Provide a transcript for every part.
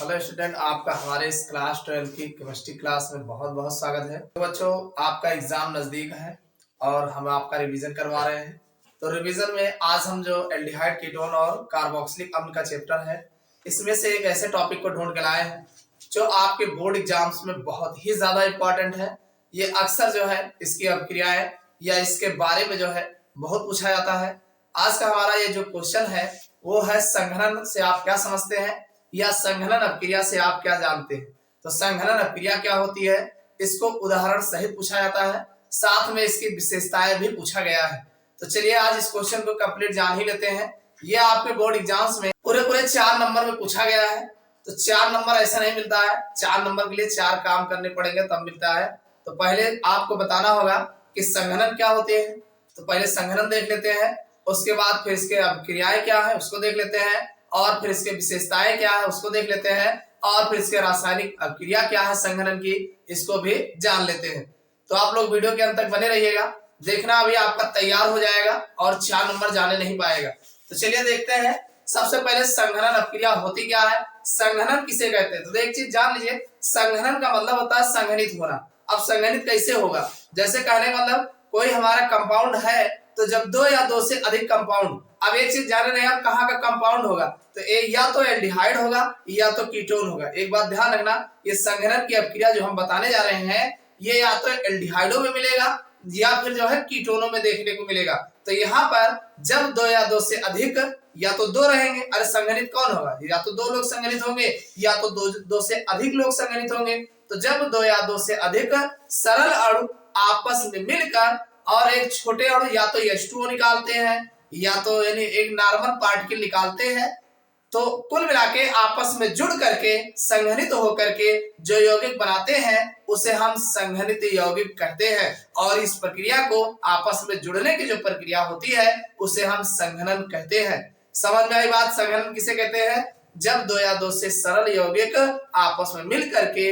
Hello student, आपका हमारे इस क्लास 12 की केमिस्ट्री क्लास में बहुत बहुत स्वागत है। तो बच्चों, आपका एग्जाम नजदीक है और हम आपका रिवीजन करवा रहे हैं। तो रिवीजन में आज हम जो एल्डिहाइड कीटोन और कार्बोक्सिलिक अम्ल का चैप्टर है, इसमें से एक ऐसे टॉपिक को ढूंढ के लाए हैं जो आपके बोर्ड एग्जाम्स में बहुत ही ज्यादा इंपॉर्टेंट है। ये अक्सर जो है इसकी अभिक्रियाएं या इसके बारे में जो है बहुत पूछा जाता है। आज का हमारा ये जो क्वेश्चन है वो है, संघनन से आप क्या समझते हैं या संघनन अपक्रिया से आप क्या जानते हैं। तो संघनन अपक्रिया क्या होती है, इसको उदाहरण सहित पूछा जाता है, साथ में इसकी विशेषताएं भी पूछा गया है। तो चलिए आज इस क्वेश्चन को कंप्लीट जान ही लेते हैं। ये आपके बोर्ड एग्जाम्स में पूरे 4 नंबर में पूछा गया है। तो 4 नंबर ऐसा नहीं मिलता है, 4 नंबर के लिए 4 काम करने पड़ेंगे तब मिलता है। तो पहले आपको बताना होगा कि संघनन क्या होते हैं। तो पहले संघनन देख लेते हैं, उसके बाद फिर इसके अपक्रियाएं क्या है उसको देख लेते हैं, और फिर इसके विशेषताएं क्या है उसको देख लेते हैं, और फिर इसके रासायनिक अभिक्रिया क्या है संघनन की, इसको भी जान लेते हैं। तो आप लोग वीडियो के अंत तक बने रहिएगा, देखना अभी आपका तैयार हो जाएगा और 4 नंबर जाने नहीं पाएगा। तो चलिए देखते हैं। सबसे पहले संघनन अभिक्रिया होती क्या है, संघनन किसे कहते हैं। तो एक चीज जान लीजिए, संघनन का मतलब होता है संघनित होना। अब संघनित कैसे होगा, जैसे कहने का मतलब कोई हमारा कंपाउंड है, तो जब 2 या 2 से अधिक कंपाउंड, अब एक चीज जान रहे हैं आप कहाँ का कंपाउंड होगा, तो एक या तो एल्डिहाइड होगा या तो कीटोन होगा। एक बात ध्यान रखना, ये संघनन की अभिक्रिया जो हम बताने जा रहे हैं ये या तो एल्डिहाइडों में मिलेगा या फिर जो है कीटोनों में देखने को मिलेगा। तो यहाँ पर जब 2 या 2 से अधिक, या तो 2 रहेंगे, अरे संघनित कौन होगा, या तो 2 लोग संघनित होंगे या तो 2 से अधिक लोग संघनित होंगे। तो जब 2 या 2 से अधिक सरल अणु आपस में मिलकर और एक छोटे अणु या तो H2O निकालते हैं या तो यानी एक नॉर्मल पार्टिकल निकालते हैं, तो कुल मिला के आपस में जुड़ करके संघनित होकर के जो यौगिक बनाते हैं उसे हम संघनित यौगिक कहते हैं। और इस प्रक्रिया को आपस में जुड़ने की जो प्रक्रिया होती है उसे हम संघनन कहते हैं। समझ में आई बात, संघनन किसे कहते हैं, जब 2 या 2 से सरल यौगिक आपस में मिल करके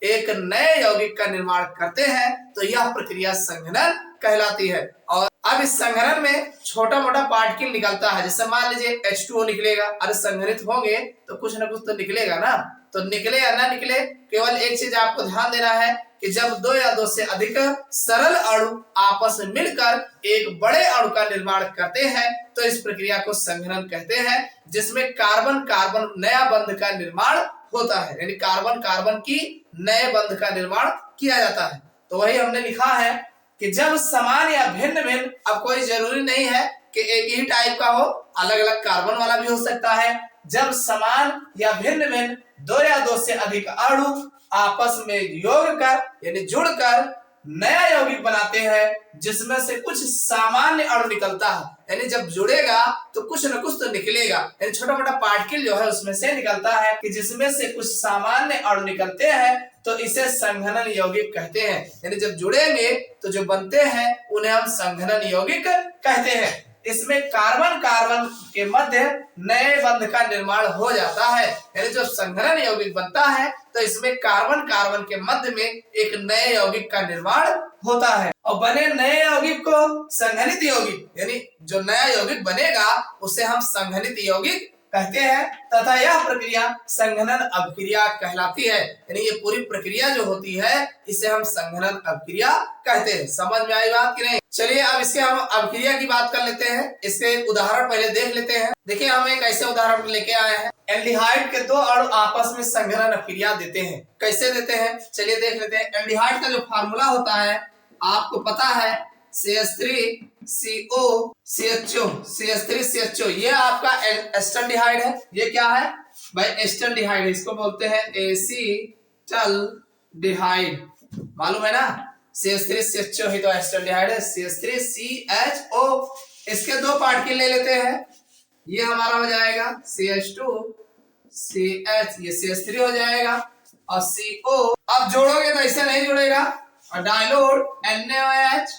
एक नए यौगिक का निर्माण करते हैं, तो यह प्रक्रिया संघनन कहलाती है। और अब इस संघनन में छोटा मोटा पार्टिकल निकलता है, जैसे मान लीजिए H2O निकलेगा, अरे संघनित होंगे तो कुछ ना कुछ तो निकलेगा ना। तो निकले या ना निकले, केवल एक चीज आपको ध्यान देना है कि जब 2 या 2 से अधिक सरल अणु आपस में मिलकर एक बड़े अणु का निर्माण करते हैं तो इस प्रक्रिया को संघनन कहते हैं, जिसमें कार्बन कार्बन नया बंध का निर्माण होता है, यानी कार्बन कार्बन की नए बंध का निर्माण किया जाता है। तो वही हमने लिखा है कि जब समान या भिन्न भिन्न, अब कोई जरूरी नहीं है कि एक ही टाइप का हो, अलग अलग कार्बन वाला भी हो सकता है। जब समान या भिन्न भिन्न 2 या 2 से अधिक अणु आपस में योग कर यानी जुड़कर नया यौगिक बनाते हैं जिसमें से कुछ सामान्य अणु निकलता है, यानी जब जुड़ेगा तो कुछ न कुछ तो निकलेगा, यानी छोटा मोटा पार्टिकल जो है उसमें से निकलता है कि जिसमें से कुछ सामान्य अणु निकलते हैं, तो इसे संघनन यौगिक कहते हैं। यानी जब जुड़ेंगे तो जो बनते हैं उन्हें हम संघनन यौगिक कहते हैं। इसमें कार्बन कार्बन के मध्य नए बंध का निर्माण हो जाता है, यानी जब संघनन यौगिक बनता है तो इसमें कार्बन कार्बन के मध्य में एक नए यौगिक का निर्माण होता है, और बने नए यौगिक को संघनित यौगिक, यानी जो नया यौगिक बनेगा उसे हम संघनित यौगिक कहते हैं, तथा यह प्रक्रिया संघनन अभिक्रिया कहलाती है। यानी ये पूरी प्रक्रिया जो होती है इसे हम संघनन अभिक्रिया कहते हैं। समझ में आई बात कि नहीं। चलिए अब इसके हम अभिक्रिया की बात कर लेते हैं, इसके उदाहरण पहले देख लेते हैं। देखिए हम एक ऐसे उदाहरण लेके आए हैं, एल्डिहाइड के 2 अणु आपस में संघनन अभिक्रिया देते हैं। कैसे देते हैं चलिए देख लेते हैं। एल्डिहाइड का जो फार्मूला होता है आपको पता है, CH3CO CHO CH3CHO, ये आपका एस्टल्डिहाइड है। ये क्या है भाई, एस्टल्डिहाइड है, इसको बोलते हैं एसीटल्डिहाइड, मालूम है ना। CH3CHO ही तो एस्टल्डिहाइड है, CH3CHO। इसके 2 पार्टिकल ले लेते हैं, ये हमारा हो जाएगा CH2CH, ये CH3 हो जाएगा और CO। अब जोड़ोगे तो ऐसे नहीं जुड़ेगा, और डायलोड NaOH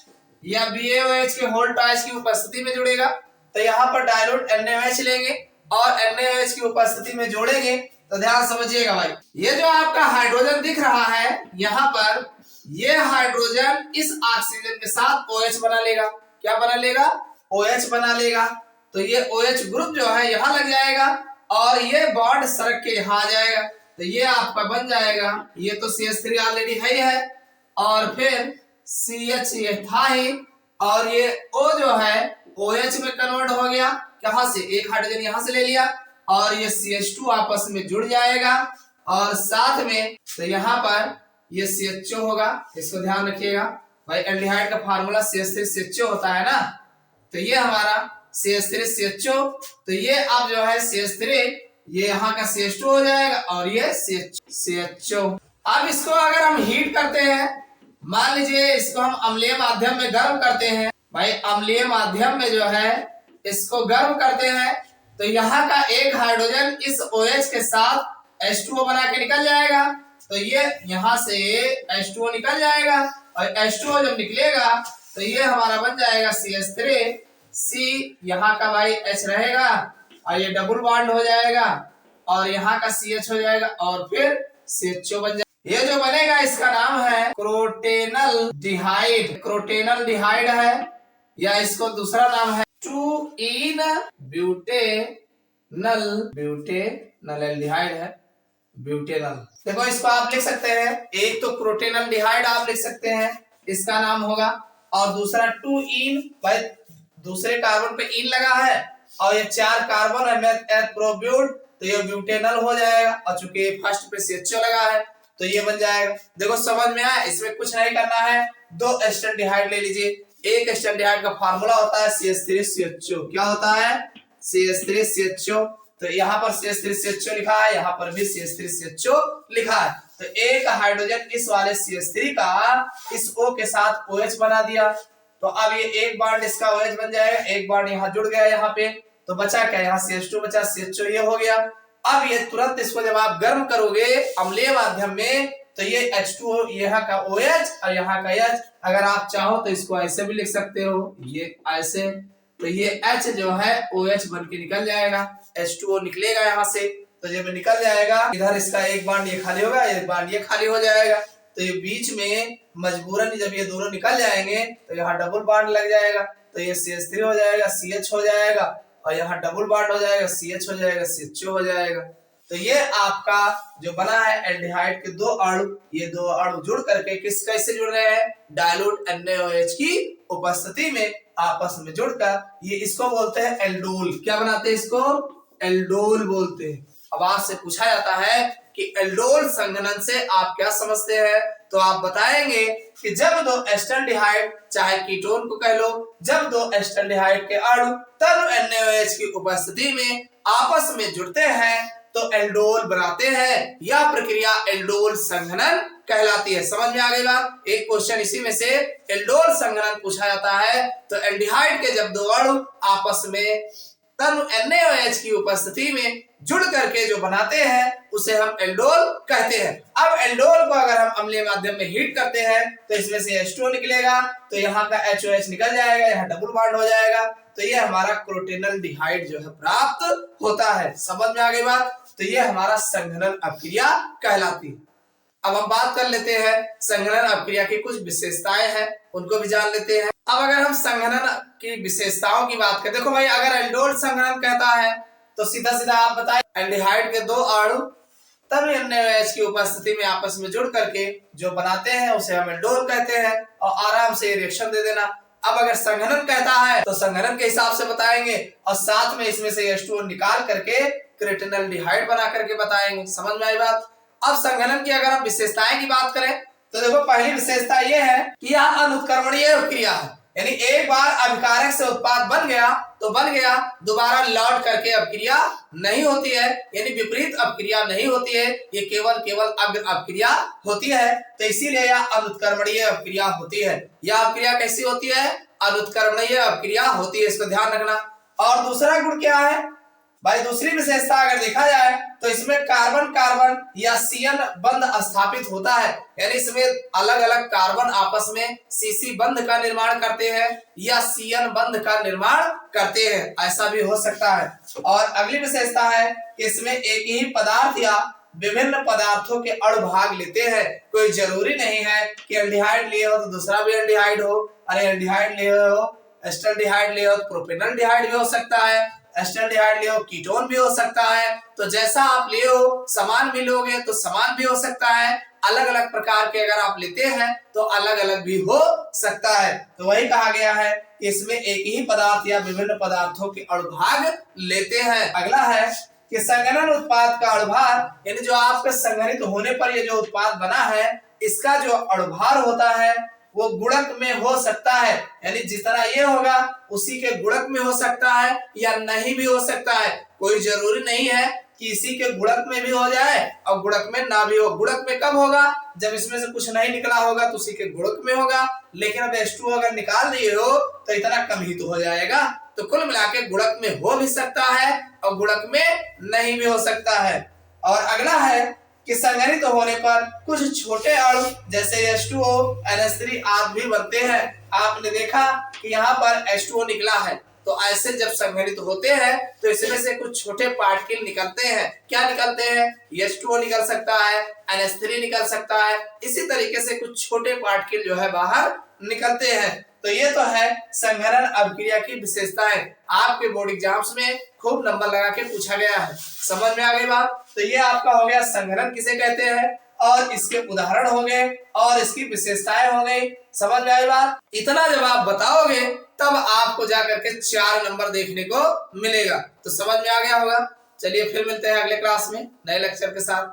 या BaOH के होल्ड ट्वाइस की उपस्थिति में जुड़ेगा। तो यहाँ पर डायलोड NaOH लेंगे और NaOH की उपस्थिति में जोड़ेंगे। तो ध्यान समझिएगा भाई, ये जो आपका हाइड्रोजन दिख रहा है यहाँ पर, ये हाइड्रोजन इस ऑक्सीजन के साथ OH बना लेगा। क्या बना लेगा, OH बना लेगा। तो ये OH ग्रुप जो है यहाँ लग जाएगा और ये बॉन्ड सरक के यहाँ आ जाएगा। तो ये आपका बन जाएगा, ये तो CH3 ऑलरेडी है ही है, और फिर CH ये था ही, और ये O जो है OH में कन्वर्ट हो गया, कहां से, एक हाइड्रोजन यहां से ले लिया, और ये CH2 आपस में जुड़ जाएगा, और साथ में तो यहाँ पर ये CHO होगा, इसको ध्यान रखिएगा भाई, एल्डिहाइड का फार्मूला CH3CHO होता है ना, तो ये हमारा CH3CHO, तो ये अब जो है CH3 ये यहाँ का CH2 हो जाएगा, और ये CHO। अब इसको अगर हम हीट करते हैं, मान लीजिए इसको हम अम्लीय माध्यम में गर्म करते हैं भाई, अम्लीय माध्यम में जो है इसको गर्म करते हैं, तो यहाँ का एक हाइड्रोजन इस OH के साथ H2O बना के निकल जाएगा, तो ये यहाँ से H2O निकल जाएगा, और H2O जब निकलेगा तो ये हमारा बन जाएगा CH3, C यहाँ का भाई H रहेगा, और ये डबल बॉन्ड हो जाएगा, और यहाँ का CH हो जाएगा, और फिर CHO बन जाएगा। ये जो बनेगा इसका नाम है क्रोटेनल डिहाइड, क्रोटेनल डिहाइड है, या इसको दूसरा नाम है 2-इन ब्यूटेनल, ब्यूटेनल एल्डिहाइड है, ब्यूटेनल। देखो इसको आप लिख सकते हैं, एक तो क्रोटेनल डिहाइड आप लिख सकते हैं, इसका नाम होगा, और दूसरा 2-इन, भाई दूसरे कार्बन पे इन लगा है, और ये 4 कार्बन है प्रोब्यूट, तो ये ब्यूटेनल हो जाएगा, और चूंकि फर्स्ट पे CHO लगा है तो ये बन जाएगा। देखो समझ में आया, इसमें कुछ नहीं करना है, 2 एस्टल्डिहाइड ले लीजिए, एक एस्टल्डिहाइड का फार्मूला होता है CH3CHO, क्या होता है CH3CHO, तो यहाँ पर CH3CHO लिखा है, यहाँ पर भी CH3CHO लिखा है, तो एक हाइड्रोजन इस वाले CH3 का इस O के साथ OH बना दिया, तो अब ये एक बॉन्ड इसका OH बन जाएगा, एक बॉन्ड यहाँ जुड़ गया यहाँ पे, तो बचा क्या, यहाँ CH2 बचा, CHO ये हो गया। अब ये तुरंत इसको जब आप गर्म करोगे अम्लीय माध्यम में, तो ये H2O यहाँ का OH और यहाँ का H, अगर आप चाहो तो इसको ऐसे भी लिख सकते हो, ये ऐसे, तो ये H जो है OH बन के निकल जाएगा, H2O निकलेगा यहाँ से, तो जब निकल जाएगा इधर इसका एक बॉन्ड ये खाली होगा, एक बॉन्ड ये खाली हो जाएगा, तो ये बीच में मजबूरन जब ये दोनों निकल जाएंगे तो यहाँ डबल बॉन्ड लग जाएगा, तो ये CH3 हो जाएगा, CH हो जाएगा, और यहाँ डबल बॉन्ड हो जाएगा, CH हो जाएगा, CHO हो जाएगा। तो ये आपका जो बना है एल्डिहाइड के 2 अणु, ये 2 अणु जुड़ करके किस कैसे जुड़ रहे हैं, डाइल्यूट NaOH की उपस्थिति में आपस में जुड़कर ये इसको बोलते हैं एल्डोल। क्या बनाते हैं इसको, एल्डोल बोलते हैं। अब आपसे पूछा जाता है कि एल्डोल संघनन से आप क्या समझते हैं, तो आप बताएंगे कि जब 2 एस्टल्डिहाइड, चाहे कीटोन को कह लो, जब 2 एस्टल्डिहाइड के अणु तब NaOH की उपस्थिति में आपस में जुड़ते हैं तो एल्डोल बनाते हैं, यह प्रक्रिया एल्डोल संघनन कहलाती है। समझ में आ गई बात। एक क्वेश्चन इसी में से एल्डोल संघनन पूछा जाता है, तो एल्डिहाइड के जब 2 अणु आपस में तब NaOH की उपस्थिति में जुड़ करके जो बनाते हैं उसे हम एल्डोल कहते हैं। अब एल्डोल को अगर हम अम्लीय माध्यम में हीट करते हैं तो इसमें से H2O निकलेगा, तो यहाँ का HOH निकल जाएगा, यहाँ डबल बॉन्ड हो जाएगा, तो ये हमारा क्रोटेनल डिहाइड जो है प्राप्त होता है। समझ में आ गई बात। तो ये हमारा संघनन अभिक्रिया कहलाती है। अब हम बात कर लेते हैं संघनन अभिक्रिया की कुछ विशेषताएं हैं, उनको भी जान लेते हैं। अब अगर हम संघनन की विशेषताओं की बात करें, देखो भाई अगर एल्डोल संघनन कहता है तो सीधा सीधा आप बताएं, एल्डिहाइड के 2 अणु तब NaOH की उपस्थिति में आपस में जुड़ करके जो बनाते हैं उसे हम एल्डोल कहते हैं, और आराम से रिएक्शन दे देना। अब अगर संघनन कहता है तो संघनन के हिसाब से बताएंगे, और साथ में इसमें से H2O निकाल करके क्रोटेनल डिहाइड बना करके बताएंगे। समझ में आई बात। अब संघनन की अगर हम विशेषताएं की बात करें तो देखो पहली विशेषता ये है कि यह अनुत्क्रमणीय अभिक्रिया है, यानी एक बार अभिकारक से उत्पाद बन गया तो बन गया, दोबारा लौट करके अभिक्रिया नहीं होती है, यानी विपरीत अभिक्रिया नहीं होती है, ये केवल अग्र अभिक्रिया होती है। तो इसीलिए यह अनुत्क्रमणीय अभिक्रिया होती है। यह अभिक्रिया कैसी होती है, अनुत्क्रमणीय अभिक्रिया होती है, इसको ध्यान रखना। और दूसरा गुण क्या है भाई, दूसरी विशेषता अगर देखा जाए तो इसमें कार्बन कार्बन या CN बंध स्थापित होता है, यानी इसमें अलग अलग कार्बन आपस में CC बंध का निर्माण करते हैं या CN बंध का निर्माण करते हैं, ऐसा भी हो सकता है। और अगली विशेषता है कि इसमें एक ही पदार्थ या विभिन्न पदार्थों के अणु भाग लेते हैं। कोई जरूरी नहीं है कि एल्डिहाइड लिए हो तो दूसरा भी एल्डिहाइड हो, अरे एल्डिहाइड लिए हो एस्टल्डिहाइड लिए हो तो प्रोपेनल डिहाइड भी हो सकता है, एस्टल्डिहाइड लियो, कीटोन भी हो सकता है। तो जैसा आप लियो समान भी लोगे तो समान भी हो सकता है, अलग अलग प्रकार के अगर आप लेते हैं तो अलग अलग भी हो सकता है। तो वही कहा गया है कि इसमें एक ही पदार्थ या विभिन्न पदार्थों के अणुभाग लेते हैं। अगला है कि संघनन उत्पाद का अणुभार, यानी जो आपके संघनित होने पर ये जो उत्पाद बना है इसका जो अणुभार होता है वो गुणक में हो सकता है, यानी जितना ये होगा उसी के गुणक में हो सकता है या नहीं भी हो सकता है। कोई जरूरी नहीं है कि इसी के गुणक में भी हो जाए और गुणक में ना भी हो। गुणक में कब होगा? जब इसमें से कुछ नहीं निकला होगा तो उसी के गुणक में होगा। लेकिन अब H2O अगर निकाल दिए हो तो इतना कम ही तो हो जाएगा। तो कुल मिला के गुणक में हो भी सकता है और गुणक में नहीं भी हो सकता है। और अगला है कि संघनित होने पर कुछ छोटे अणु जैसे H2O, NH3 आदि भी बनते हैं। आपने देखा कि यहाँ पर H2O निकला है, तो ऐसे जब संघनित होते हैं तो इसमें से कुछ छोटे पार्टिकल निकलते हैं। क्या निकलते हैं? H2O निकल सकता है, NH3 निकल सकता है, इसी तरीके से कुछ छोटे पार्टिकल जो है बाहर निकलते हैं। तो ये तो है संघनन अभिक्रिया की विशेषताएं। आपके बोर्ड एग्जाम्स में खूब नंबर लगा के पूछा गया है। समझ में आ गई बात? तो ये आपका हो गया संघनन किसे कहते हैं और इसके उदाहरण हो गए और इसकी विशेषताएं हो गई। समझ में आई बात? इतना जब आप बताओगे तब आपको जाकर के 4 नंबर देखने को मिलेगा। तो समझ में आ गया होगा। चलिए फिर मिलते हैं अगले क्लास में नए लेक्चर के साथ।